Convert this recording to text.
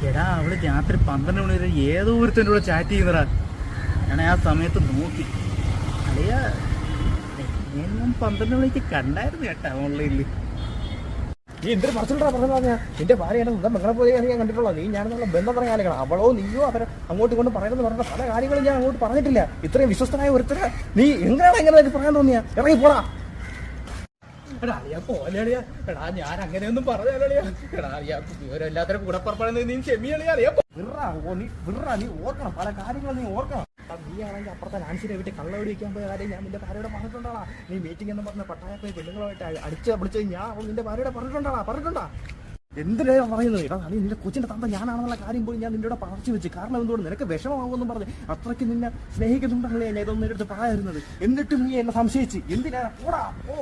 എടാ അവള് രാത്രി 12 മണി വരെ ഏതോ ഒരുത്തൻ്റെ കൂടെ ചാറ്റ് ചെയ്യുന്നടാ. ഞാൻ ആ സമയത്ത് നോക്കി. അളിയ ഞാൻ 12 മണിക്ക് കണ്ടായിരുന്നു കേട്ടാ ഓൺലൈനിൽ. നീ എന്തൊരു പറച്ചിട്ടാ പറഞ്ഞാ നിന്റെ ഭാര്യയാണ് മകളെ പോലെ ഞാൻ കണ്ടിട്ടുള്ളൂ. നീ ഞാനെന്നുള്ള ബന്ധം പറഞ്ഞ കാര്യങ്ങൾ അവളോ നീയോ അവരെ അങ്ങോട്ട് കൊണ്ട് പറയുന്നത് പറഞ്ഞ പല കാര്യങ്ങളും ഞാൻ അങ്ങോട്ട് പറഞ്ഞിട്ടില്ല. ഇത്രയും വിശ്വസ്തനായ ഒരുത്തര നീ എങ്ങനെയാണ് എങ്ങനെ പറയാൻ തോന്നിയാ? ഇറങ്ങി പോടാ. എടാ അളിയാ പോലെ അളിയാ. എടാ ഞാൻ അങ്ങനെയൊന്നും പറഞ്ഞാലിയാ. എടാ അളിയാ വിവരമില്ലാത്ത കൂടെ പറയുന്നത് നീ ക്ഷമിയളിയാ. നീ ഓർക്കണം, പല കാര്യങ്ങളും നീ ഓർക്കണം. നീ ആണെങ്കിൽ അപ്പുറത്തെ നാൻസിനെ വീട്ടിൽ കള്ളവടി വയ്ക്കാൻ പോയ കാര്യം ഞാൻ നിന്റെ ഭാര്യയോട് പറഞ്ഞിട്ടുണ്ടാ. നീ മീറ്റിംഗ് എന്ന് പറഞ്ഞ പട്ടായപ്പോയി പെണ്ണുങ്ങളുമായിട്ട് അടിച്ച് ഞാൻ നിന്റെ ഭാര്യയോട് പറഞ്ഞിട്ടുണ്ടാ. എന്തിനാണ് പറയുന്നത്? എടാ നീ നിന്റെ കൊച്ചിന്റെ തന്ത ഞാനാണെന്നുള്ള കാര്യം പോയി ഞാൻ നിന്നോട് പറച്ചു വെച്ച്. കാരണം എന്തുകൊണ്ട് നിനക്ക് വിഷമമാകുമെന്നും പറഞ്ഞ് അത്രയ്ക്ക് നിന്നെ സ്നേഹിക്കുന്നുണ്ടല്ലേ ഞാൻ ഇതൊന്നും എടുത്ത് പറയാറുന്നത്. എന്നിട്ടും നീ എന്നെ സംശയിച്ച് എന്തിനാ? പോടാ പോ.